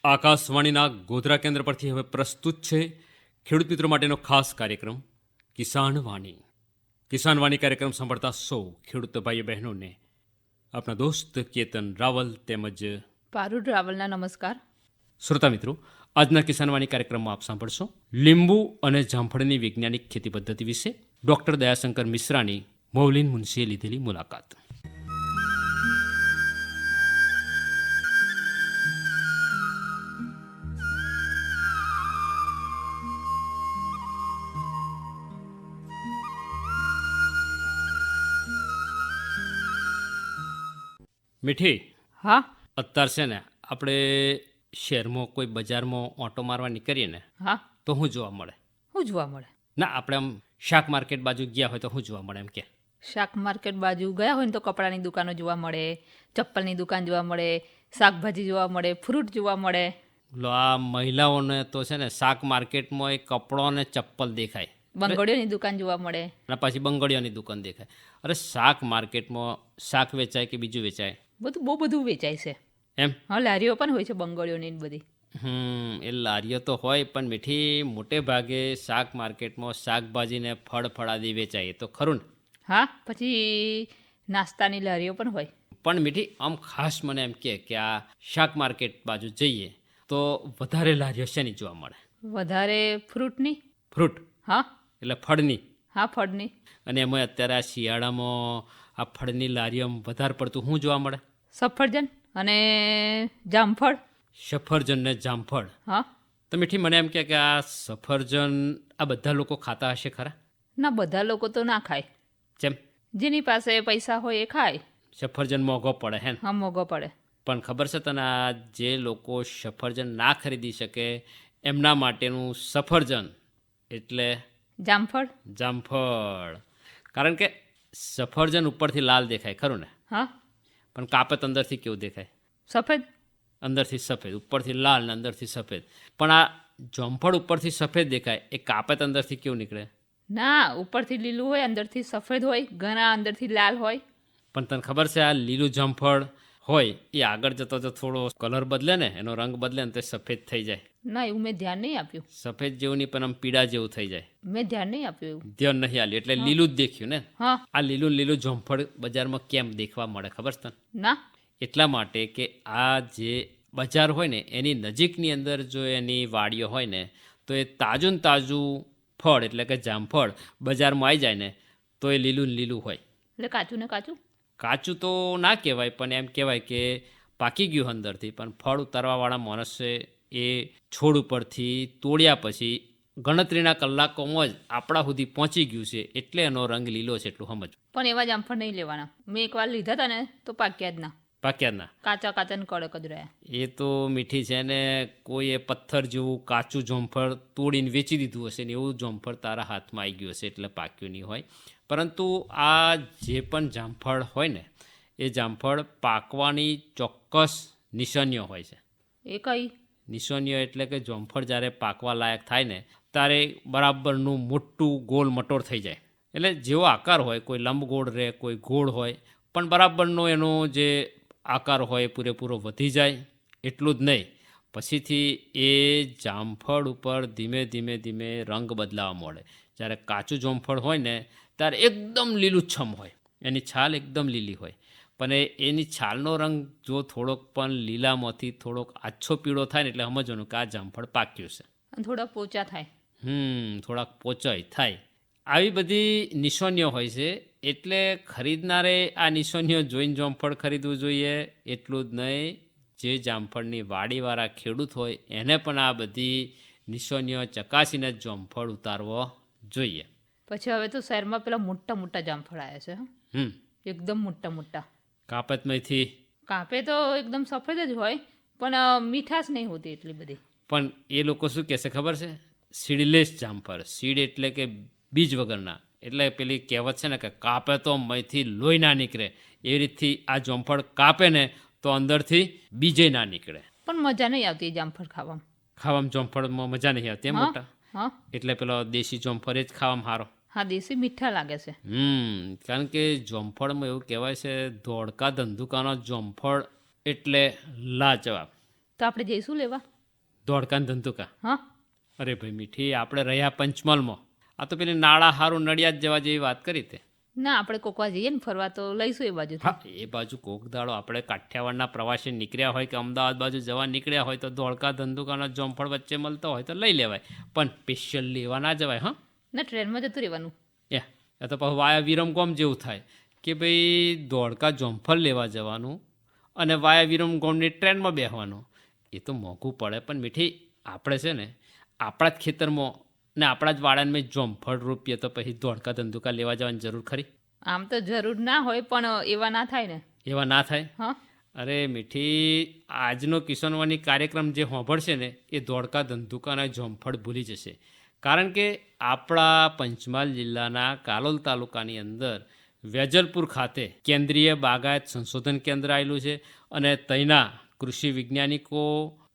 આકાશવાણીના ગોધરા કેન્દ્ર પરથી હવે પ્રસ્તુત છે ખેડૂત મિત્રો માટેનો ખાસ કાર્યક્રમ કિસાન વાણી. કિસાન વાણી કાર્યક્રમ સાંભળતા સૌ ખેડૂત ભાઈઓ બહેનોને આપણા દોસ્ત કેતન રાવલ તેમજ પારુલ રાવલના નમસ્કાર. શ્રોતા મિત્રો, આજના કિસાન વાણી કાર્યક્રમમાં આપ સાંભળશો લીંબુ અને જામફળની વૈજ્ઞાનિક ખેતી પદ્ધતિ વિશે ડૉક્ટર દયાશંકર મિશ્રાની મૌલીન મુનશીએ લીધેલી મુલાકાત. મીઠી, હા અત્યારે છે ને આપણે શહેરમાં કોઈ બજારમાં ઓટો મારવા નીકળીએ ને હા તો શું જોવા મળે? શું જોવા મળે? ના, આપણે આમ શાક માર્કેટ બાજુ ગયા હોય તો શું જોવા મળે એમ કે? શાક માર્કેટ બાજુ ગયા હોય ને તો કપડાની દુકાનો જોવા મળે, ચપ્પલની દુકાન જોવા મળે, શાકભાજી જોવા મળે, ફ્રૂટ જોવા મળે. લો, આ મહિલાઓને તો છે ને શાક માર્કેટમાં એક કપડો અને ચપ્પલ દેખાય, બંગડીઓની દુકાન જોવા મળે. અને પછી બંગડીઓની દુકાન દેખાય. અરે, શાક માર્કેટમાં શાક વેચાય કે બીજું વેચાય? બહુ બધું વેચાય છે. એમ? હા, લારીઓ પણ હોય છે બંગડીઓની ને બધી. એ લારીઓ તો હોય, પણ મીઠી મોટે ભાગે શાક માર્કેટમાં શાકભાજીને ફળ ફળાદી વેચાય, એ તો ખરું ને? હા, પછી નાસ્તાની લારીઓ પણ હોય. પણ મીઠી, આમ ખાસ મને એમ કે આ શાક માર્કેટ બાજુ જઈએ તો વધારે લારીઓ શેની જોવા મળે? વધારે ફ્રૂટની. ફ્રૂટ હા એટલે ફળની. હા, ફળની. અને એમાં અત્યારે આ શિયાળામાં આ ફળની લારીઓમાં વધારે પડતું શું જોવા મળે? સફરજન અને જામફળ. સફરજન ને જામફળ. હા. તો મીઠી, મને એમ કે આ સફરજન આ બધા લોકો ખાતા હશે ખરા? ના, બધા લોકો તો ના ખાય. જેમ જેની પાસે પૈસા હોય એ ખાય. સફરજન મોંઘો પડે હે ને? હા, મોંઘો પડે. પણ ખબર છે તને, આ જે લોકો સફરજન ના ખરીદી શકે એમના માટેનું સફરજન એટલે જામફળ. જામફળ. કારણ કે સફરજન ઉપરથી લાલ દેખાય, ખરું ને? હા. પણ કાપે તો અંદરથી કેવું દેખાય? સફેદ. અંદરથી સફેદ, ઉપરથી લાલ ને અંદરથી સફેદ. પણ આ જામફળ ઉપરથી સફેદ દેખાય, એ કાપે તો અંદરથી કેવું નીકળે? ના, ઉપરથી લીલું હોય, અંદરથી સફેદ હોય, ઘણા અંદરથી લાલ હોય. પણ તને ખબર છે આ લીલું જામફળ હોય એ આગળ જતો તો થોડો કલર બદલે ને, એનો રંગ બદલે ને તો સફેદ થઈ જાય. ના, એવું મેં ધ્યાન નહીં આપ્યું. સફેદ જેવું નહીં, પણ આમ પીળા જેવું થઈ જાય. મેં ધ્યાન નહીં આપ્યું એવું. ધ્યાન નહીં આલ્યું એટલે લીલું જ દેખ્યું ને. હા. આ લીલું જામફળ બજારમાં કેમ દેખવા મળે ખબર છે તને? ના. એટલા માટે કે આ જે બજાર હોય ને એની નજીકની અંદર જો એની વાડીઓ હોય ને તો એ તાજું ને તાજું ફળ એટલે કે જામફળ બજારમાં આવી જાય ને તો એ લીલું ને લીલું હોય. એટલે કાચું ને કાચું. કાચું તો ના કહેવાય, પણ એમ કહેવાય કે પાકી ગયું અંદરથી, પણ ફળ ઉતારવાવાળા માણસે એ છોડ ઉપરથી તોડ્યા પછી ગણતરીના કલાકોમાં જ આપણા સુધી પહોંચી ગયું છે એટલે એનો રંગ લીલો છે, એટલું સમજ. પણ એવા જામફળ નહીં લેવાના. મેં એકવાર લીધા હતા ને તો પાક્યા જ ના. પાક્યા ના? કાચા કાચા ને કડક જ રહ્યા. એ તો મીઠી છે ને, કોઈએ પથ્થર જેવું કાચું જામફળ તોડીને વેચી દીધું હશે ને એવું જામફળ તારા હાથમાં આવી ગયું હશે એટલે પાક્યું નહીં હોય. પરંતુ આ જે પણ જામફળ હોય ને એ જામફળ પાકવાની ચોક્કસ નિશાનીઓ હોય છે. એ કઈ નિશાનીઓ એટલે કે જામફળ જ્યારે પાકવા લાયક થાય ને ત્યારે બરાબરનું મોટું ગોલ મટોર થઈ જાય. એટલે જેવો આકાર હોય, કોઈ લંબગોળ રહે, કોઈ ગોળ હોય, પણ બરાબરનો એનો જે આકાર હોય પૂરેપૂરો વધી જાય. એટલું જ નહીં, પછીથી એ જામફળ ઉપર ધીમે ધીમે રંગ બદલાવા મળે. જ્યારે કાચું જામફળ હોય ને ત્યારે એકદમ લીલુંછમ હોય, એની છાલ એકદમ લીલી હોય, પણ એની છાલનો રંગ જો થોડોક પણ લીલામાંથી થોડોક આછો પીળો થાય ને એટલે સમજવાનું કે આ જામફળ પાક્યું છે. થોડા પોચા થાય. થોડાક પોચાઈ થાય. આવી બધી નિશાનીઓ હોય છે એટલે ખરીદનારે આ નિશાનીઓ જોઈને જામફળ ખરીદવું જોઈએ. એટલું જ નહીં, જે જામફળની વાડીવાળા ખેડૂત હોય એને પણ આ બધી નિશાનીઓ ચકાસીને જ જામફળ ઉતારવો જોઈએ. પછી હવે તો શહેરમાં પેલા મોટા મોટા જામફળ આવ્યા છે. એકદમ મોટા મોટા. કાપતમાંથી કાપે તો એકદમ સફેદ જ હોય, પણ મીઠાશ નહીં હોતી એટલી બધી. પણ એ લોકો શું કહેશે ખબર છે? સીડલેસ જામફળ. સીડ એટલે કે બીજ વગરના. એટલે પેલી કહેવત છે ને કે કાપે તો મયથી લોહી ના નીકળે, એવી રીતથી આ જામફળ કાપે ને તો અંદરથી બીજે ના નીકળે. પણ મજા નહીં આવતી જામફળ ખાવામાં. જામફળમાં મજા નહીં આવતી એમ મોટા? હા. એટલે પેલો દેશી જામફળ જ ખાવામાં સારો. હા, દેશી મીઠા લાગે છે. કારણ કે જામફળમાં એવું કહેવાય છે ધોળકા ધંધુકાનો જામફળ એટલે લાજવાબ. તો આપણે જઈશું લેવા? ધોળકાન ધંધુકા. હા. અરે ભાઈ મીઠી, આપણે રહ્યા પંચમહાલમાં. આ તો પેલી નાળા હારું નડિયાદ જવા જેવી વાત કરી તે. ના, આપણે કોકવા જઈએ ને ફરવા તો લઈશું એ બાજુ. હા, એ બાજુ કોક દાડો આપણે કાઠિયાવાડના પ્રવાસે નીકળ્યા હોય કે અમદાવાદ બાજુ જવા નીકળ્યા હોય તો ધોળકા ધંધુકાના જોમફળ વચ્ચે મળતો હોય તો લઈ લેવાય, પણ સ્પેશિયલ લેવા ના જવાય. હા, ના, ટ્રેનમાં જતું રહેવાનું. એ તો પાછું વાયા વિરમગામ જેવું થાય કે ભાઈ ધોળકા જોમફળ લેવા જવાનું અને વાયા વિરમગામની ટ્રેનમાં બેસવાનું. એ તો મોંઘું પડે, પણ મીઠી આપણે છે ને આપણા જ ખેતરમાં ને આપણા જ વાળાને મેં જોમફળ રોપીએ તો પછી ધોળકા ધંધુકા લેવા જવાની જરૂર ખરી? આમ તો જરૂર ના હોય, પણ એવા ના થાય ને. એવા ના થાય? હા. અરે મીઠી, આજનો કિશનવાની કાર્યક્રમ જે સાંભળશે ને એ ધોળકા ધંધુકાના જોમફળ ભૂલી જશે. કારણ કે આપણા પંચમહાલ જિલ્લાના કાલોલ તાલુકાની અંદર વેજલપુર ખાતે કેન્દ્રીય બાગાયત સંશોધન કેન્દ્ર આવેલું છે અને તઈના કૃષિ વૈજ્ઞાનિકો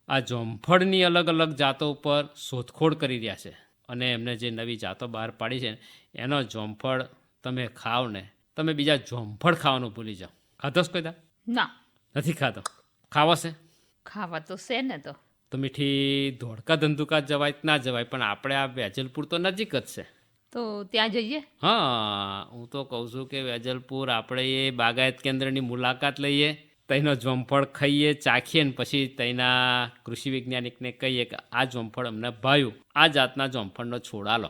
આ જોમફળની અલગ અલગ જાતો ઉપર શોધખોળ કરી રહ્યા છે અને એમને જે નવી જાતો બહાર પાડી છે એનો જોમફળ તમે ખાઓ ને તમે બીજા જોમફળ ખાવાનું ભૂલી જાઓ. ખાધોસ કોઈ દા? ના, નથી ખાધો. ખાવો છે? ખાવા તો છે ને. તો મીઠી ધોળકા ધંધુકા જવાય કે ના જવાય, પણ આપણે આ વેજલપુર તો નજીક જ છે. તો ત્યાં જઈએ. હા, હું તો કહું છું કે વેજલપુર આપણે એ બાગાયત કેન્દ્રની મુલાકાત લઈએ, તઈનો જોમફળ ખાઈએ, ચાખીએ ને પછી તઈના કૃષિ વૈજ્ઞાનિકને કહીએ કે આ જોમફળ અમને ભાવ્યું, આ જાતના જોમફળનો છોડ આલો.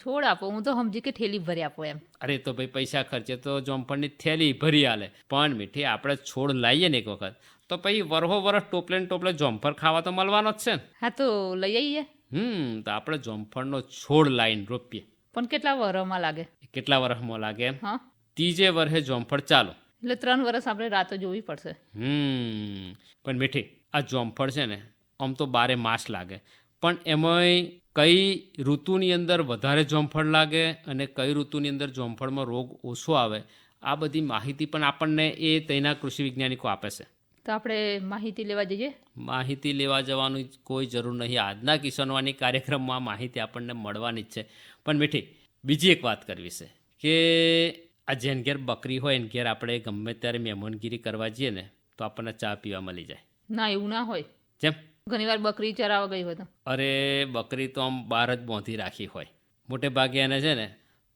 છોડ આપો? હું તો સમજી કે થેલી ભરી આપો એમ. અરે તો ભાઈ પૈસા ખર્ચે તો જોમફળની થેલી ભરી આલે, પણ મીઠી આપણે છોડ લાવીએ ને એક વખત તો પછી વરહો વરસ ટોપલે ને ટોપલે જોમફળ ખાવા તો મળવાનો જ છે ને. હા, તો લઈ આવીએ. તો આપણે જોમફળનો છોડ લાવીને રોપીએ. પણ કેટલા વરમાં લાગે? કેટલા વર્ષમાં લાગે એમ? હા, ત્રીજે વર્ષે જોમફળ ચાલો. એટલે 3 વર્ષ આપણે રાતો જોવી પડશે. પણ મીઠી, આ જોમફળ છે ને આમ તો 12 માસ લાગે, પણ એમાંય કઈ ઋતુની અંદર વધારે જોમફળ લાગે અને કઈ ઋતુની અંદર જોમફળમાં રોગ ઓછો આવે, આ બધી માહિતી પણ આપણને એ તેના કૃષિ વૈજ્ઞાનિકો આપે છે. તો આપણે માહિતી લેવા જઈએ? માહિતી લેવા જવાનું કોઈ જરૂર નહીં. આજના કિશનવાની કાર્યક્રમમાં માહિતી આપણને મળવાની જ છે. પણ મીઠી, બીજી એક વાત કરવી છે કે આ જેન ઘેર બકરી હોય ને ઘેર આપણે ગમે ત્યારે મહેમાનગીરી કરવા જઈએ ને તો આપણને ચા પીવા મળી જાય. ના, એવું ના હોય. જેમ ઘણીવાર બકરી ચરાવવા ગઈ હોય તો? અરે બકરી તો આમ બહાર જ બાંધી રાખી હોય, મોટે ભાગે એને છે ને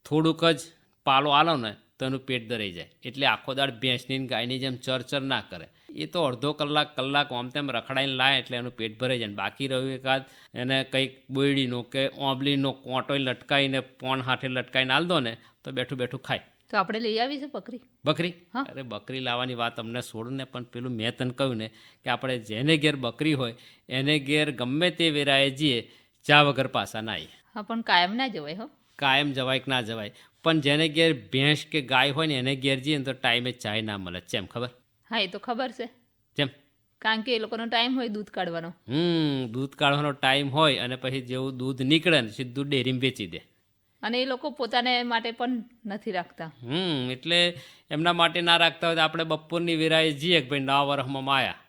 થોડુંક જ પાલો આલો ને તો એનું પેટ ધરાઈ જાય, એટલે આખો દાડ ભેંસની ગાયની જેમ ચરચર ના કરે. એ તો અડધો કલાક આમ તેમ રખડાઈને લાય એટલે એનું પેટ ભરાઈ જાય. બાકી રહ્યું એકાદ એને કંઈક બોયડીનો કે ઓંબલીનો કોંટો લટકાઈને પોણ હાથે લટકાઈને આલ દો ને તો બેઠું બેઠું ખાય. તો આપણે લઈ આવી છે બકરી? બકરી? હા. અરે બકરી લાવવાની વાત અમને છોડ ને, પણ પેલું મેં તને કહ્યું ને કે આપણે જેને ઘેર બકરી હોય એને ઘેર ગમે તે વેરાએ જઈએ ચા વગર પાછા ના આવીએ. હા, પણ કાયમ ના જવાય. હો, કાયમ જવાય કે ના જવાય, પણ જેને ઘેર ભેંસ કે ગાય હોય ને એને ઘેર જઈએ ને તો ટાઈમે ચાય ના મળે. ચેમ ખબર? હા, એ તો ખબર છે. જેમ કારણ કે એ લોકોનો ટાઈમ હોય દૂધ કાઢવાનો. દૂધ કાઢવાનો ટાઈમ હોય અને પછી જેવું દૂધ નીકળે ને સીધું ડેરીમાં વેચી દે. અને એ લોકો પોતાને માટે પણ નથી રાખતા. એટલે એમના માટે ના રાખતા હોય તો આપણે બપોરની વેરાએ જઈએ કે ભાઈ નવા વરસમાં માયા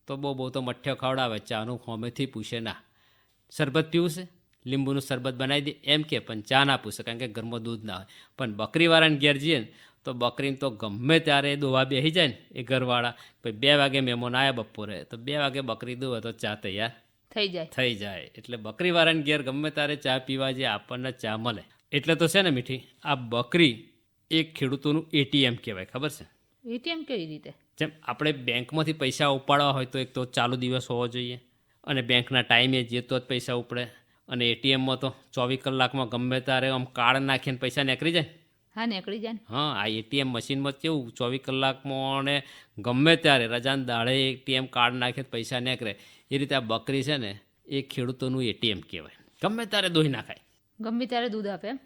તો બહુ તો મઠ્ઠો ખવડાવે, ચાનું હોમેથી પૂછે ના. શરબત પીવું છે? લીંબુનું શરબત બનાવી દે એમ કે, પણ ચા ના પૂછે કારણ કે ઘરમાં દૂધ ના હોય. પણ બકરીવાળાને ઘેર જઈએ ને તો બકરીને તો ગમે ત્યારે દોવા બેસી જાય ને એ ઘરવાળા, ભાઈ 2 વાગે મહેમાન આવ્યા બપોરે તો 2 વાગે બકરી દોવે તો ચા તૈયાર થઈ જાય. એટલે બકરીવાળાને ઘેર ગમે ત્યારે ચા પીવા જે આપણને ચા મળે. એટલે તો છે ને મીઠી, આ બકરી એક ખેડૂતોનું એટીએમ કહેવાય. ખબર છે? એટીએમ કેવી રીતે? જેમ આપણે બેંકમાંથી પૈસા ઉપાડવા હોય તો એક તો ચાલુ દિવસ હોવો જોઈએ અને બેંકના ટાઈમે જઈએ તો જ પૈસા ઉપડે, અને એટીએમમાં તો 24 કલાકમાં ગમે ત્યારે આમ કાર્ડ નાખીને પૈસા નીકળી જાય. હા, નીકળી જાય. હા, આ એટીએમ મશીનમાં કેવું 24 કલાકમાં અને ગમે ત્યારે રજાના દાડે એટીએમ કાર્ડ નાખીને પૈસા નીકળે. એ રીતે આ બકરી છે ને એ ખેડૂતોનું એટીએમ કહેવાય. ગમે ત્યારે દોહી નાખાય, ગમે ત્યારે દૂધ આપે એમ?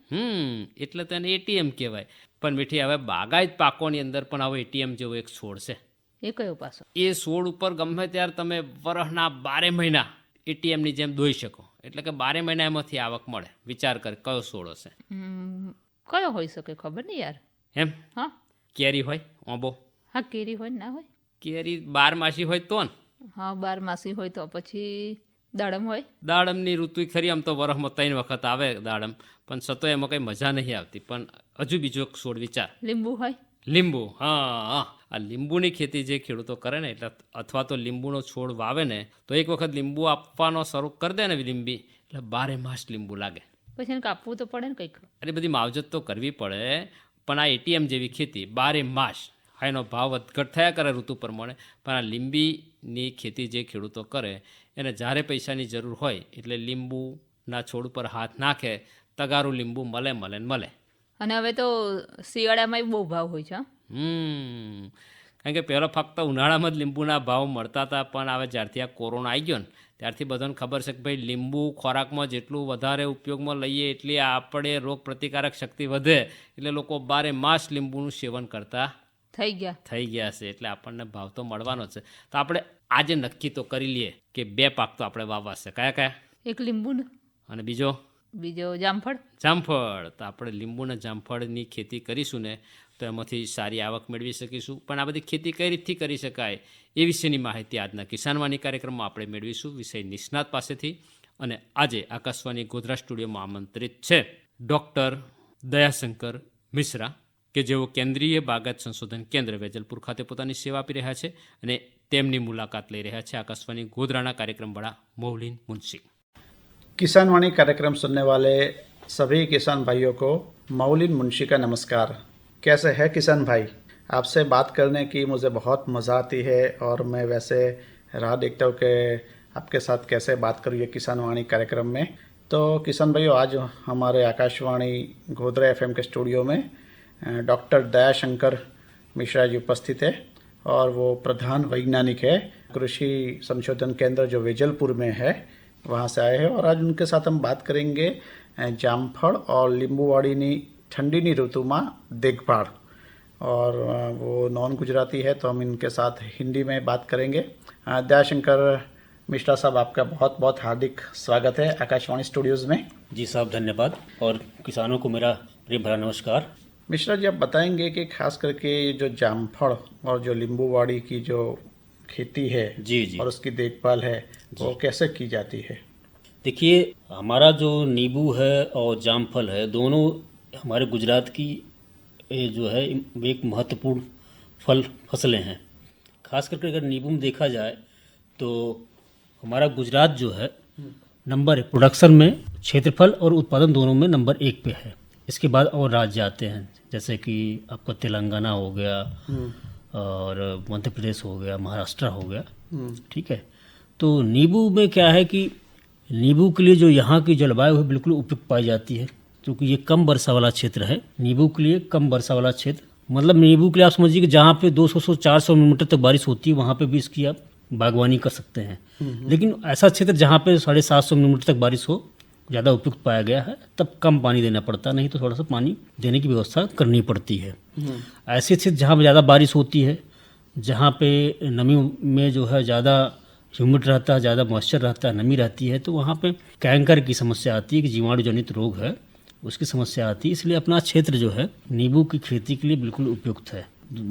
એટલે તેને એટીએમ કહેવાય. પણ મીઠી, હવે બાગાયત પાકોની અંદર પણ હવે એટીએમ જેવો એક છોડ છે. એ કયો પાછો? એ છોડ ઉપર ગમે ત્યારે તમે વરસના 12 મહિના એટીએમની જેમ દોઈ શકો, એટલે કે 12 મહિના એમાંથી આવક મળે. વિચાર કર કયો છોડ હશે? કયો હોઈ શકે? ખબર નહીં યાર. એમ? હા. કેરી હોય? ઓંબો? હા, કેરી હોય ના હોય? કેરી 12 માસી હોય તો ને. હા, 12 માસી હોય તો. પછી દાડમ હોય? દાડમની ઋતુ ખરી, આમ તો વરસમાં 3 વખત આવે દાડમ, પણ છતાં એમાં કંઈ મજા નહીં આવતી. પણ હજુ બીજો એક છોડ વિચાર. લીંબુ હોય? લીંબુ, હા. આ લીંબુની ખેતી જે ખેડૂતો કરે ને એટલે અથવા તો લીંબુનો છોડ વાવે ને તો એક વખત લીંબુ આપવાનો શરૂ કરી દે ને લીંબી એટલે 12 માસ લીંબુ લાગે. પછી એને કાપવું તો પડે ને કંઈક. એટલે બધી માવજત તો કરવી પડે, પણ આ એટીએમ જેવી ખેતી 12 માસ, હા એનો ભાવ વધઘટ થયા કરે ઋતુ પ્રમાણે, પણ આ લીંબીની ખેતી જે ખેડૂતો કરે એને જ્યારે પૈસાની જરૂર હોય એટલે લીંબુના છોડ ઉપર હાથ નાખે, તગારું લીંબુ મળે ને મળે. અને હવે તો શિયાળામાં બહુ ભાવ હોય છે. કારણ કે પહેલો ફક્ત ઉનાળામાં જ લીંબુના ભાવ મળતા હતા, પણ હવે જ્યારથી આ કોરોના આવી ગયો ને ત્યારથી બધાને ખબર છે કે ભાઈ લીંબુ ખોરાકમાં જેટલું વધારે ઉપયોગમાં લઈએ એટલી આપણે રોગ પ્રતિકારક શક્તિ વધે, એટલે લોકો 12 માસ લીંબુનું સેવન કરતા થઈ ગયા છે. એટલે આપણને ભાવ તો મળવાનો છે. તો આપણે આજે નક્કી તો કરી લઈએ કે 2 પાક તો આપણે વાવવા છે. કયા? એક લીંબુ ને અને બીજો જામફળ. તો આપણે લીંબુ અને જામફળની ખેતી કરીશું ને તો એમાંથી સારી આવક મેળવી શકીશું. પણ આ બધી ખેતી કઈ રીતથી કરી શકાય એ વિશેની માહિતી આજના કિસાનવાણી કાર્યક્રમમાં આપણે મેળવીશું વિષય નિષ્ણાત પાસેથી. અને આજે આકાશવાણી ગોધરા સ્ટુડિયોમાં આમંત્રિત છે ડૉક્ટર દયાશંકર મિશ્રા, કે જેઓ કેન્દ્રીય બાગાયત સંશોધન કેન્દ્ર વેજલપુર ખાતે પોતાની સેવા આપી રહ્યા છે અને તેમની મુલાકાત લઈ રહ્યા છે આકાશવાણી ગોધરાના કાર્યક્રમવાળા મૌલિન મુનશી. किसानवाणी कार्यक्रम सुनने वाले सभी किसान भाइयों को मौलिन मुंशी का नमस्कार. कैसे है किसान भाई? आपसे बात करने की मुझे बहुत मज़ा आती है और मैं वैसे राह देखता हूँ कि आपके साथ कैसे बात करूँ ये किसानवाणी कार्यक्रम में. तो किसान भाइयों, आज हमारे आकाशवाणी गोधरा एफएम के स्टूडियो में डॉक्टर दयाशंकर मिश्रा जी उपस्थित है और वो प्रधान वैज्ञानिक है कृषि संशोधन केंद्र जो वेजलपुर में है, वहाँ से आए हैं. और आज उनके साथ हम बात करेंगे जामफળ और લીંબુવાડીની ठंडी ऋतु में देखभाल. और वो नॉन गुजराती है तो हम इनके साथ हिंदी में बात करेंगे. दयाशंकर मिश्रा साहब, आपका बहुत बहुत हार्दिक स्वागत है आकाशवाणी स्टूडियोज़ में. जी साहब, धन्यवाद. और किसानों को मेरा प्रेम भरा नमस्कार. मिश्रा जी, आप बताएंगे कि खास करके ये जो जामफળ और जो લીંબુવાડી की जो खेती है जी और उसकी देखभाल है वो कैसे की जाती है? देखिए, हमारा जो नींबू है और जामफल है, दोनों हमारे गुजरात की जो है एक महत्वपूर्ण फसलें हैं. खास करके अगर नींबू में देखा जाए तो हमारा गुजरात जो है नंबर 1 प्रोडक्शन में, क्षेत्रफल और उत्पादन दोनों में नंबर 1 पे है. इसके बाद और राज्य आते हैं जैसे कि आपका तेलंगाना हो गया और मध्य प्रदेश हो गया, महाराष्ट्र हो गया. ठीक है. तो नींबू में क्या है कि नींबू के लिए जो यहाँ की जलवायु है बिल्कुल उपयुक्त पाई जाती है, क्योंकि ये कम वर्षा वाला क्षेत्र है. नींबू के लिए कम वर्षा वाला क्षेत्र, मतलब नींबू के लिए आप समझिए कि जहाँ पे 200-400 मिलीमीटर तक बारिश होती है वहाँ पे भी इसकी आप बागवानी कर सकते हैं. लेकिन ऐसा क्षेत्र जहाँ पे 750 मिलीमीटर तक बारिश हो, ज़्यादा उपयुक्त पाया गया है, तब कम पानी देना पड़ता, नहीं तो थोड़ा सा पानी देने की व्यवस्था करनी पड़ती है. ऐसे क्षेत्र जहाँ पर ज़्यादा बारिश होती है, जहाँ पे नमी में जो है ज़्यादा ह्यूमिड रहता है, ज़्यादा मॉइस्चर रहता है, नमी रहती है, तो वहाँ पे कैंकर की समस्या आती है कि जीवाणु जनित रोग है उसकी समस्या आती है. इसलिए अपना क्षेत्र जो है नींबू की खेती के लिए बिल्कुल उपयुक्त है.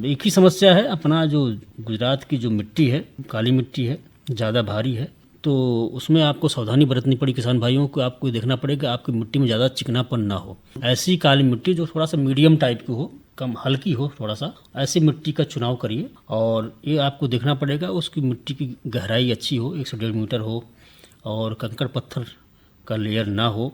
एक ही समस्या है, अपना जो गुजरात की जो मिट्टी है, काली मिट्टी है, ज़्यादा भारी है, तो उसमें आपको सावधानी बरतनी पड़ी किसान भाइयों को. आपको देखना पड़ेगा आपकी मिट्टी में ज़्यादा चिकनापन ना हो. ऐसी काली मिट्टी जो थोड़ा सा मीडियम टाइप की हो, कम हल्की हो थोड़ा सा, ऐसी मिट्टी का चुनाव करिए. और ये आपको देखना पड़ेगा उसकी मिट्टी की गहराई अच्छी हो, 1 से 1.5 मीटर हो, और कंकड़ पत्थर का लेयर ना हो,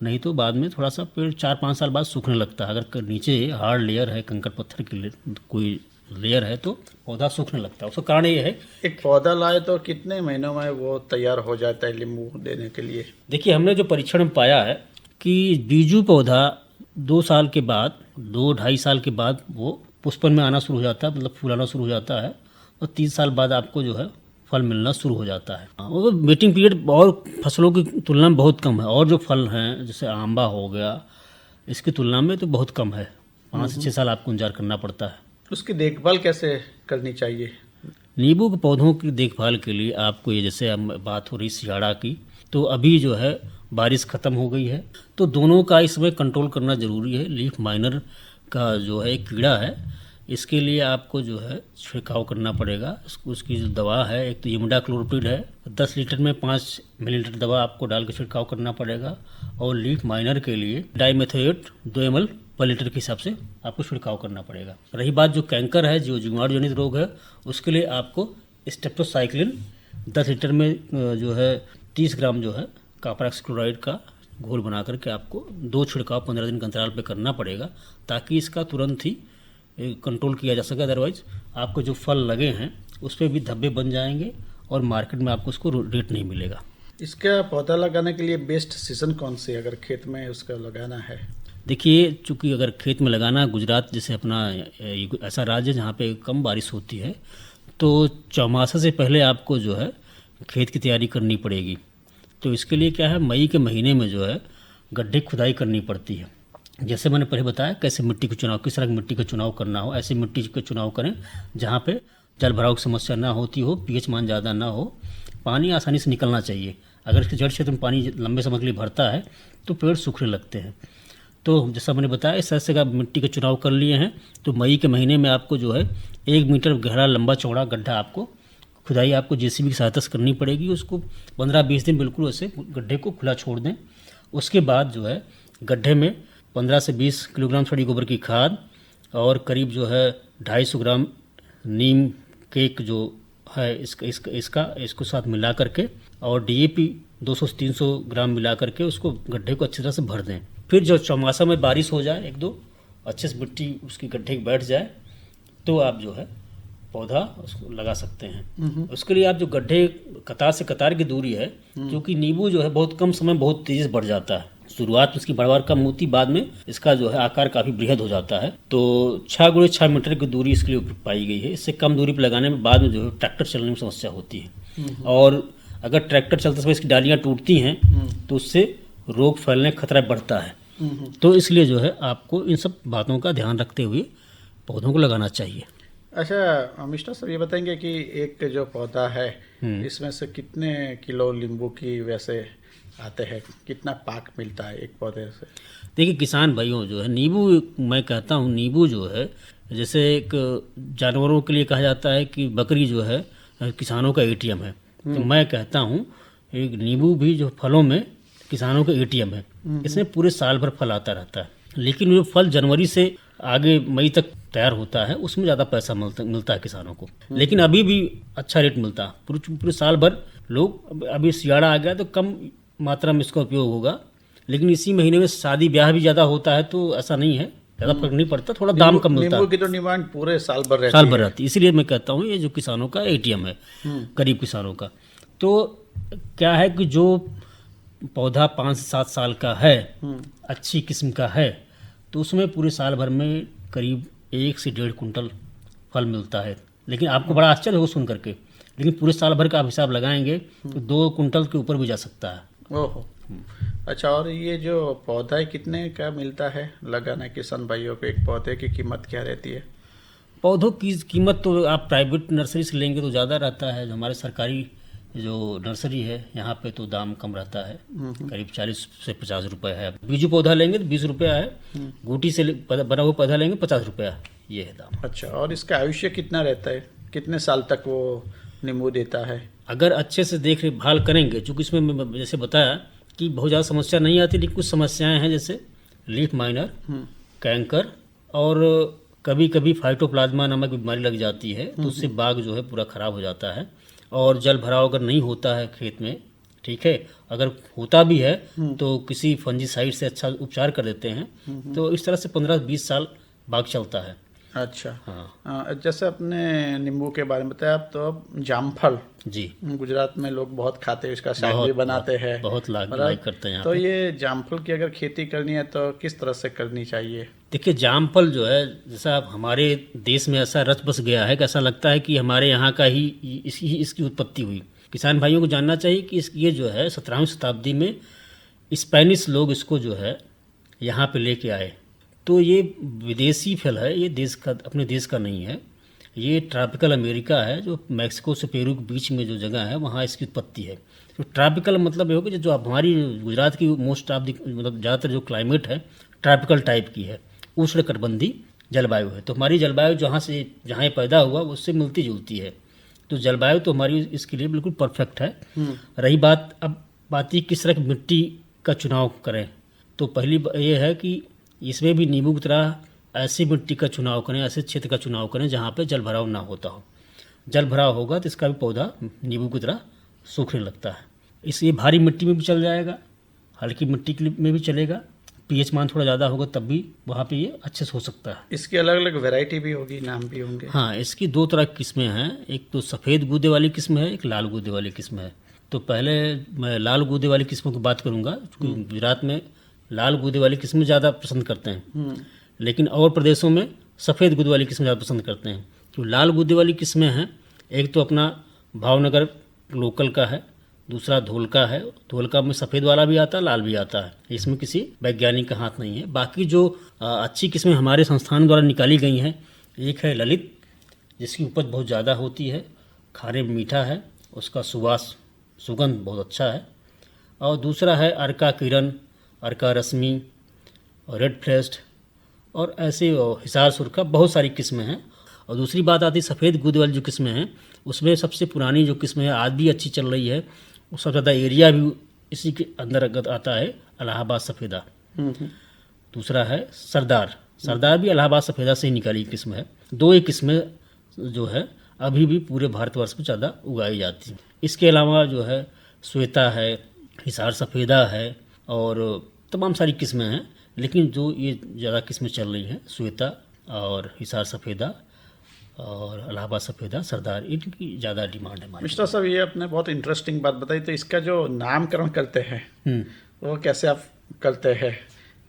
नहीं तो बाद में थोड़ा सा पेड़ 4-5 साल बाद सूखने लगता है. अगर नीचे हार्ड लेयर है, कंकड़ पत्थर की कोई लेयर है तो पौधा सूखने लगता है. उसका कारण ये है, एक पौधा लाए तो कितने महीनों में वो तैयार हो जाता है नींबू देने के लिए? देखिए, हमने जो परीक्षण में पाया है कि बीजू पौधा 2 साल के बाद, 2-2.5 साल के बाद वो पुष्पन में आना शुरू हो जाता है, मतलब फूल आना शुरू हो जाता है, और 3 साल बाद आपको जो है फल मिलना शुरू हो जाता है. वो वेटिंग पीरियड और फसलों की तुलना में बहुत कम है. और जो फल हैं जैसे आंबा हो गया, इसकी तुलना में तो बहुत कम है. 5 से 6 साल आपको इंतजार करना पड़ता है. उसकी देखभाल कैसे करनी चाहिए? नींबू के पौधों की देखभाल के लिए आपको, ये जैसे हम बात हो रही सियाड़ा की, तो अभी जो है बारिश ख़त्म हो गई है, तो दोनों का इस समय कंट्रोल करना ज़रूरी है. लीफ माइनर का जो है एक कीड़ा है इसके लिए आपको जो है छिड़काव करना पड़ेगा। उसकी जो दवा है, एक तो इमिडाक्लोप्रिड है, 10 लीटर में 5 मिलीलीटर दवा आपको डाल के छिड़काव करना पड़ेगा। और लीफ माइनर के लिए डाइमेथोएट 2 ml पर लीटर के हिसाब से आपको छिड़काव करना पड़ेगा। रही बात जो कैंकर है, जो जीवाणु जनित रोग है, उसके लिए आपको स्टेप्टोसाइक्लिन 10 लीटर में जो है 30 ग्राम जो है कॉपर ऑक्सीक्लोराइड का घोल बना करके आपको 2 छिड़काव 15 दिन के अंतराल पर करना पड़ेगा, ताकि इसका तुरंत ही कंट्रोल किया जा सके। अदरवाइज आपको जो फल लगे हैं उस पर भी धब्बे बन जाएंगे और मार्केट में आपको उसको रेट नहीं मिलेगा। इसका पौधा लगाने के लिए बेस्ट सीजन कौन सी है अगर खेत में उसका लगाना है? देखिए, चूँकि अगर खेत में लगाना, गुजरात जैसे अपना ऐसा राज्य जहाँ पे कम बारिश होती है, तो चौमासा से पहले आपको जो है खेत की तैयारी करनी पड़ेगी। तो इसके लिए क्या है, मई के महीने में जो है गड्ढे खुदाई करनी पड़ती है। जैसे मैंने पहले बताया कैसे मिट्टी का चुनाव, किस तरह की मिट्टी का चुनाव करना हो, ऐसी मिट्टी का चुनाव करें जहाँ पे जल भराव की समस्या ना होती हो, पीएच मान ज़्यादा ना हो, पानी आसानी से निकलना चाहिए। अगर इसके जड़ क्षेत्र में पानी लंबे समय के लिए भरता है तो पेड़ सूखने लगते हैं। तो जैसा मैंने बताया, इस तरह से आप मिट्टी का चुनाव कर लिए हैं तो मई के महीने में आपको जो है 1 मीटर गहरा लंबा चौड़ा गड्ढा आपको खुदाई आपको जेसीबी की सहायता से करनी पड़ेगी। उसको 15-20 दिन बिल्कुल ऐसे गड्ढे को खुला छोड़ दें। उसके बाद जो है गड्ढे में 15 से 20 किलोग्राम सड़ी गोबर की खाद और करीब जो है 250 ग्राम नीम केक जो है इसको साथ मिला करके और डीएपी 200 से 300 ग्राम मिला करके उसको गड्ढे को अच्छी तरह से भर दें। फिर जब चौमासा में बारिश हो जाए, 1-2 अच्छे से मिट्टी उसकी गड्ढे बैठ जाए, तो आप जो है पौधा उसको लगा सकते हैं। उसके लिए आप जो गड्ढे कतार से कतार की दूरी है, क्योंकि नींबू जो है बहुत कम समय बहुत तेजी से बढ़ जाता है। शुरुआत में इसकी बढ़वार कम होती, बाद में इसका जो है आकार काफ़ी बृहद हो जाता है। तो 6x6 मीटर की दूरी इसके लिए उपयुक्त पाई गई है। इससे कम दूरी पर लगाने में बाद में जो है ट्रैक्टर चलने में समस्या होती है। और अगर ट्रैक्टर चलते समय इसकी डालियाँ टूटती हैं तो उससे रोग फैलने का खतरा बढ़ता है। तो इसलिए जो है आपको इन सब बातों का ध्यान रखते हुए पौधों को लगाना चाहिए। अच्छा मिस्टर सर, ये बताएंगे कि एक जो पौधा है इसमें से कितने किलो नींबू की वैसे आते हैं, कितना पाक मिलता है एक पौधे से? देखिए किसान भाइयों, जो है नींबू, मैं कहता हूँ नींबू जो है जैसे एक जानवरों के लिए कहा जाता है कि बकरी जो है किसानों का एटीएम है, तो मैं कहता हूँ एक नींबू भी जो फलों में किसानों का एटीएम है। इसमें पूरे साल भर फल आता रहता है, लेकिन जो फल जनवरी से आगे मई तक तैयार होता है उसमें ज़्यादा पैसा मिलता है किसानों को, लेकिन अभी भी अच्छा रेट मिलता है। पूरे साल भर लोग, अभी सियाड़ा आ गया तो कम मात्रा में इसका उपयोग होगा, लेकिन इसी महीने में शादी ब्याह भी ज़्यादा होता है तो ऐसा नहीं है, ज़्यादा फर्क नहीं पड़ता, थोड़ा दाम कम मिलता है। नींबू की तो डिमांड पूरे साल भर रहती है। इसीलिए मैं कहता हूँ ये जो किसानों का एटीएम है, गरीब किसानों का। तो क्या है कि जो पौधा 5 से 7 साल का है, अच्छी किस्म का है, तो उसमें पूरे साल भर में करीब 1 से 1.5 कुंटल फल मिलता है। लेकिन आपको बड़ा आश्चर्य होगा सुन करके, लेकिन पूरे साल भर का आप हिसाब लगाएंगे तो 2 कुंटल के ऊपर भी जा सकता है। ओहो, अच्छा। और ये जो पौधा है कितने का मिलता है लगाना किसान भाइयों को? एक पौधे की कीमत क्या रहती है? पौधों की कीमत तो आप प्राइवेट नर्सरी से लेंगे तो ज़्यादा रहता है। जो हमारे सरकारी जो नर्सरी है यहाँ पे तो दाम कम रहता है, करीब 40 से 50 रुपये है। बीजू पौधा लेंगे तो 20 रुपया है, गूटी से बना हुआ पौधा लेंगे 50 रुपया, ये है दाम। अच्छा, और इसका आयुष्य कितना रहता है, कितने साल तक वो नींबू देता है? अगर अच्छे से देखभाल करेंगे, चूँकि इसमें मैं जैसे बताया कि बहुत ज़्यादा समस्या नहीं आती, लेकिन कुछ समस्याएं हैं जैसे लीफ माइनर, कैंकर और कभी कभी फाइटोप्लाज्मा नामक बीमारी लग जाती है, तो उससे बाग जो है पूरा ख़राब हो जाता है। और जल भराव अगर नहीं होता है खेत में, ठीक है, अगर होता भी है तो किसी फंजीसाइड से अच्छा उपचार कर देते हैं, तो इस तरह से 15-20 साल बाग चलता है। अच्छा, हाँ। जैसे अपने नींबू के बारे में बताया आप, तो अब जामफल जी गुजरात में लोग बहुत खाते हैं, इसका साग भी बनाते हैं, बहुत लाइक करते हैं। तो ये जामफल की अगर खेती करनी है तो किस तरह से करनी चाहिए? देखिए जामफल जो है, जैसा हमारे देश में ऐसा रच बस गया है कि ऐसा लगता है कि हमारे यहाँ का ही इसकी उत्पत्ति हुई। किसान भाइयों को जानना चाहिए कि ये जो है 17वीं शताब्दी में स्पेनिश लोग इसको जो है यहाँ पे लेके आए। तो ये विदेशी फल है, ये देश का, अपने देश का नहीं है। ये ट्रॉपिकल अमेरिका है, जो मैक्सिको से पेरू के बीच में जो जगह है वहाँ इसकी उत्पत्ति है। तो ट्रॉपिकल मतलब ये होगा कि जो हमारी गुजरात की मोस्ट ऑफ द मतलब ज़्यादातर जो क्लाइमेट है ट्रॉपिकल टाइप की है, उष्णकटिबंधीय जलवायु है। तो हमारी जलवायु जहाँ ये पैदा हुआ उससे मिलती जुलती है, तो जलवायु तो हमारी इसके लिए बिल्कुल परफेक्ट है। रही बात ही किस तरह की मिट्टी का चुनाव करें, तो पहली ये है कि इसमें भी नींबू की तरह ऐसी मिट्टी का चुनाव करें, ऐसे क्षेत्र का चुनाव करें जहाँ पे जल भराव ना होता हो। जल भराव होगा तो इसका भी पौधा नींबू की तरह सूखने लगता है। इसलिए भारी मिट्टी में भी चल जाएगा, हल्की मिट्टी में भी चलेगा, पीएच मान थोड़ा ज़्यादा होगा तब भी वहाँ पे ये अच्छे से हो सकता है। इसकी अलग अलग वैरायटी भी होगी, नाम भी होंगे। हाँ, इसकी 2 तरह की किस्में हैं, एक तो सफ़ेद गूदे वाली किस्म है, एक लाल गूदे वाली किस्म है। तो पहले मैं लाल गूदे वाली किस्मों की बात करूँगा, क्योंकि गुजरात में लाल गूदे वाली किस्म ज़्यादा पसंद करते हैं, लेकिन और प्रदेशों में सफ़ेद गूदे वाली किस्म ज़्यादा पसंद करते हैं। तो लाल गूदे वाली किस्में हैं, एक तो अपना भावनगर लोकल का है, दूसरा धोलका है। धोलका में सफ़ेद वाला भी आता है, लाल भी आता है, इसमें किसी वैज्ञानिक का हाथ नहीं है। बाकी जो अच्छी किस्में हमारे संस्थान द्वारा निकाली गई हैं, एक है ललित, जिसकी उपज बहुत ज़्यादा होती है, खाने में मीठा है, उसका सुगंध बहुत अच्छा है। और दूसरा है अर्का किरण, अर्का रश्मि और रेड फ्लेस्ट और ऐसे हिसार सुरखा, बहुत सारी किस्में हैं। और दूसरी बात आती है सफ़ेद गूदे वाली जो किस्में हैं, उसमें सबसे पुरानी जो किस्म है आज भी अच्छी चल रही है, और सबसे ज़्यादा एरिया भी इसी के अंदर आता है, इलाहाबाद सफ़ेदा। दूसरा है सरदार भी इलाहाबाद सफ़ेदा से ही निकाली किस्म है। 2 ही किस्में जो है अभी भी पूरे भारतवर्ष में ज़्यादा उगाई जाती हैं। इसके अलावा जो है श्वेता है, हिसार सफ़ेदा है और तमाम सारी किस्में हैं, लेकिन जो ये ज़्यादा किस्में चल रही हैं श्वेता और हिसार सफ़ेदा और इलाहाबाद सफ़ेदा, सरदार, इनकी ज़्यादा डिमांड है हमारे। मिस्टर साहब, ये आपने बहुत इंटरेस्टिंग बात बताई। तो इसका जो नामकरण करते हैं वो कैसे आप करते हैं?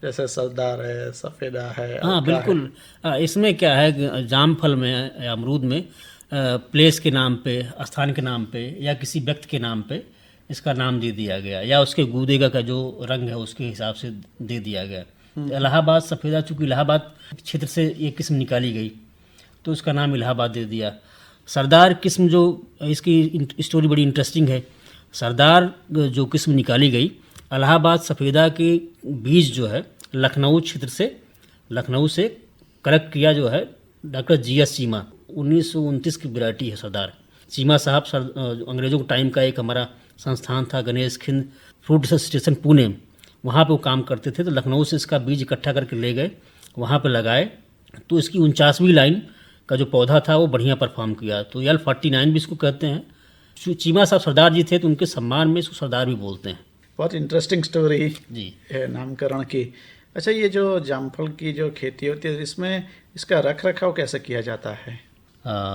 जैसे सरदार है, सफ़ेदा है। हाँ बिल्कुल, इसमें क्या है, जामफल में या अमरूद में प्लेस के नाम पे, स्थान के नाम पे या किसी व्यक्ति के नाम पे इसका नाम दे दिया गया, या उसके गूदे का जो रंग है उसके हिसाब से दे दिया गया। इलाहाबाद सफ़ेदा, चूँकि इलाहाबाद क्षेत्र से ये किस्म निकाली गई तो उसका नाम इलाहाबाद दे दिया। सरदार किस्म जो, इसकी स्टोरी बड़ी इंटरेस्टिंग है। सरदार जो किस्म निकाली गई, इलाहाबाद सफ़ेदा के बीज जो है लखनऊ से कलेक्ट किया जो है डॉक्टर GS चीमा, 1929 की वैरायटी है सरदार। चीमा साहब अंग्रेज़ों के टाइम का एक हमारा संस्थान था Ganesh Khind fruit research station Pune, वहाँ पे वो काम करते थे। तो लखनऊ से इसका बीज इकट्ठा करके ले गए, वहाँ पे लगाए, तो इसकी 49वीं लाइन का जो पौधा था वो बढ़िया परफॉर्म किया। तो L49 भी इसको कहते हैं। चीमा साहब सरदार जी थे तो उनके सम्मान में इसको सरदार भी बोलते हैं। बहुत इंटरेस्टिंग स्टोरी जी है नामकरण की। अच्छा, ये जो जामफल की जो खेती होती है, इसमें इसका रख रखाव कैसे किया जाता है?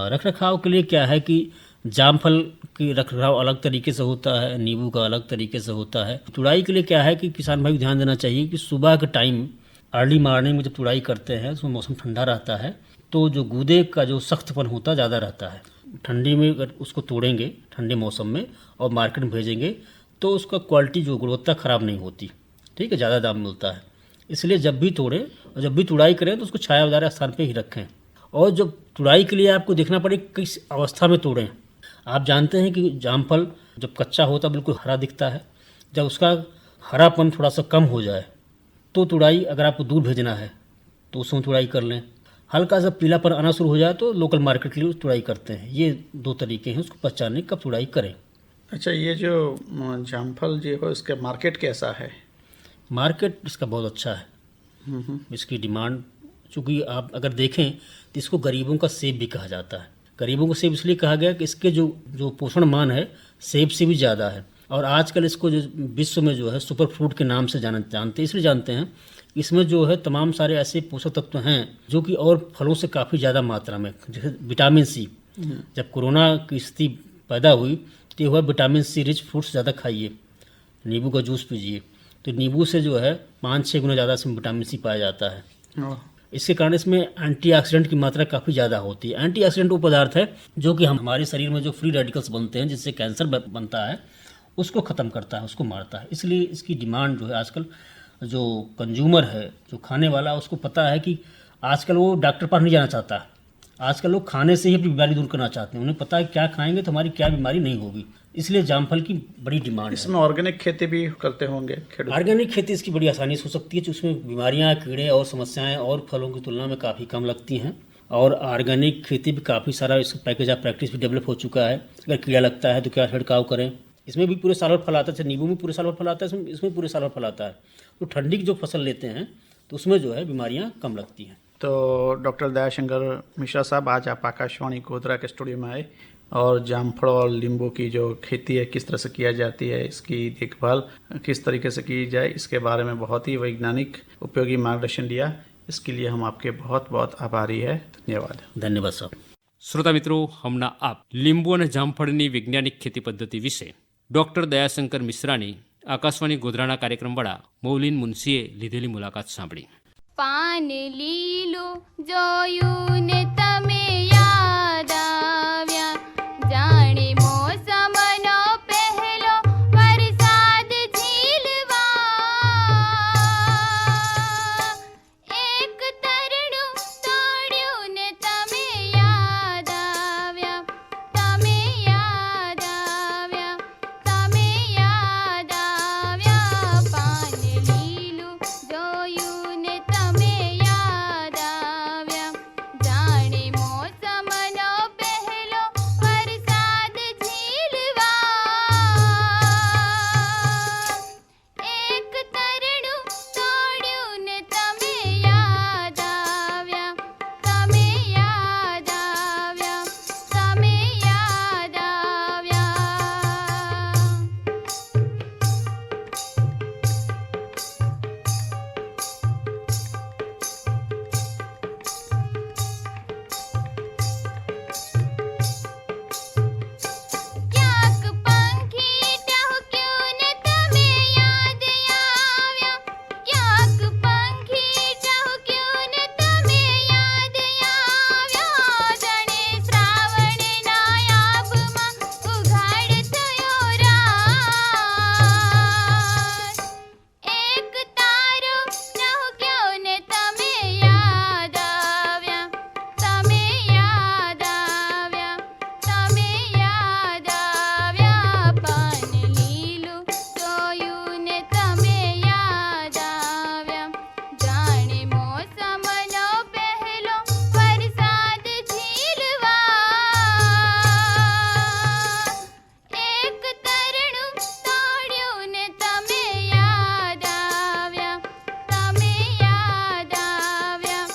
रख रखाव के लिए क्या है कि जामफल की रख रखाव अलग तरीके से होता है, नींबू का अलग तरीके से होता है। तुड़ाई के लिए क्या है कि किसान भाई को ध्यान देना चाहिए कि सुबह के टाइम अर्ली मॉर्निंग में जब तुड़ाई करते हैं उसमें मौसम ठंडा रहता है, तो जो गूदे का जो सख्तपन होता ज़्यादा रहता है। ठंडी में अगर उसको तोड़ेंगे ठंडे मौसम में और मार्केट में भेजेंगे तो उसका क्वालिटी जो गुणवत्ता ख़राब नहीं होती, ठीक है, ज़्यादा दाम मिलता है। इसलिए जब भी तोड़ें और जब भी तुड़ाई करें तो उसको छायादार स्थान पे ही रखें। और जब तुड़ाई के लिए आपको देखना पड़े किस अवस्था में तोड़ें। आप जानते हैं कि जामफल जब कच्चा होता बिल्कुल हरा दिखता है, जब उसका हरापन थोड़ा सा कम हो जाए तो तुड़ाई, अगर आपको दूर भेजना है तो उसमें तुड़ाई कर लें। हल्का सा पीलापन आना शुरू हो जाए तो लोकल मार्केट के लिए तुड़ाई करते हैं। ये 2 तरीके हैं उसको पहचानने कब तुड़ाई करें। अच्छा, ये जो जामफल जो हो इसका मार्केट कैसा है? मार्केट इसका बहुत अच्छा है। इसकी डिमांड, चूँकि आप अगर देखें तो इसको गरीबों का सेब भी कहा जाता है। गरीबों को सेब इसलिए कहा गया कि इसके जो पोषण मान है सेब से भी ज़्यादा है। और आजकल इसको जो विश्व में जो है सुपर फ्रूट के नाम से जानते इसलिए जानते हैं, इसमें जो है तमाम सारे ऐसे पोषक तत्व हैं जो कि और फलों से काफ़ी ज़्यादा मात्रा में, जैसे विटामिन सी। जब कोरोना की स्थिति पैदा हुई तो ये हुआ विटामिन सी रिच फ्रूट्स ज़्यादा खाइए, नींबू का जूस पीजिए, तो नींबू से जो है 5-6 गुना ज़्यादा इसमें विटामिन सी पाया जाता है। इसके कारण इसमें एंटीऑक्सीडेंट की मात्रा काफ़ी ज़्यादा होती है। एंटीऑक्सीडेंट वो पदार्थ है जो कि हमारे शरीर में जो फ्री रेडिकल्स बनते हैं जिससे कैंसर बनता है उसको ख़त्म करता है, उसको मारता है। इसलिए इसकी डिमांड जो है आजकल जो कंज्यूमर है, जो खाने वाला, उसको पता है कि आजकल वो डॉक्टर पास नहीं जाना चाहता। आजकल लोग खाने से ही अपनी बीमारी दूर करना चाहते हैं। उन्हें पता है क्या खाएंगे तो हमारी क्या बीमारी नहीं होगी। इसलिए जामफल की बड़ी डिमांड है। इसमें ऑर्गेनिक खेती भी करते होंगे खेडूत? ऑर्गेनिक खेती इसकी बड़ी आसानी से हो सकती है, उसमें बीमारियां, कीड़े और समस्याएं और फलों की तुलना में काफ़ी कम लगती हैं। और ऑर्गेनिक खेती भी काफ़ी सारा इसका पैकेज ऑफ प्रैक्टिस भी डेवलप हो चुका है। अगर कीड़ा लगता है तो क्या छिड़काव करें, इसमें भी पूरे साल भर फल आता है। नींबू में पूरे साल भर फल आता है, इसमें पूरे साल भर फल आता है। तो ठंडी की जो फसल लेते हैं तो उसमें जो है बीमारियाँ कम लगती हैं। तो डॉक्टर दयाशंकर मिश्रा साहब, आज आप आकाशवाणी गोधरा के स्टूडियो में आए और जामफल और नींबू की जो खेती है किस तरह से किया जाती है, इसकी देखभाल किस तरीके से की जाए, इसके बारे में बहुत ही वैज्ञानिक उपयोगी मार्गदर्शन दिया। इसके लिए हम आपके बहुत बहुत आभारी है। धन्यवाद। धन्यवाद साहब। શ્રોતા મિત્રો, હમણાં આપ લીંબુ અને જામફળની વૈજ્ઞાનિક ખેતી પદ્ધતિ વિશે ડૉક્ટર દયાશંકર મિશ્રાની આકાશવાણી ગોધરાના કાર્યક્રમવાળા મૌલિન મુનશીએ લીધેલી મુલાકાત સાંભળી. પાન લીલું જોયું ને તમે યાદ આવ્યા, જાણે મોસમનો પહેલો વરસાદ ઝીલવા. એક તરણું તોડ્યું ને તમે યાદ આવ્યા, તમે યાદ આવ્યા, તમે યાદ આવ્યા. પાન લીલું જોયું ને તમે યાદ આવ્યા, જાણે મોસમનો પહેલો વરસાદ ઝીલવા. એક તરણું તોડ્યું ને તમે યાદ આવ્યા, તમે યાદ આવ્યા, તમે યાદ આવ્યા. ક્યાંક પંખી ટહુક્યું ને તમે યાદ આવ્યા, ક્યાંક પંખી ટહુક્યું ને તમે યાદ આવ્યા. જાણે શ્રાવણના આભમાં ઉઘાડ થયો રાત. એક તારો ટહુક્યો ને તમે યાદ આવ્યા, તમે યાદ આવ્યા, તમે યાદ આવ્યા. પાન લીલું જોયું ને તમે યાદ આવ્યા, જાણે મોસમનો પહેલો વરસાદ ઝીલવા. એક તરણું તોડ્યું ને તમે યાદ આવ્યા, તમે યાદ આવ્યા,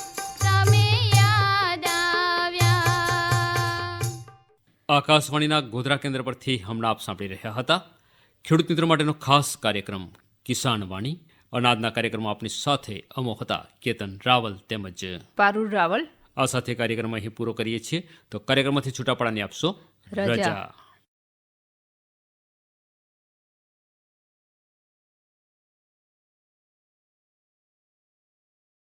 તમે યાદ આવ્યા. આકાશવાણીના ગોધરા કેન્દ્ર પરથી હમણાં આપ સાંભળી રહ્યા હતા ખેડૂત મિત્રો માટેનો ખાસ કાર્યક્રમ કિસાન વાણી. અનાજના કાર્યક્રમમાં આપની સાથે અમો હતા કેતન રાવલ તેમજ પારુલ રાવલ. આ સાથે કાર્યક્રમ અહીં પૂરો કરીએ છીએ. તો કાર્યક્રમમાંથી છૂટા પડવાની આપશો રજા. રજા.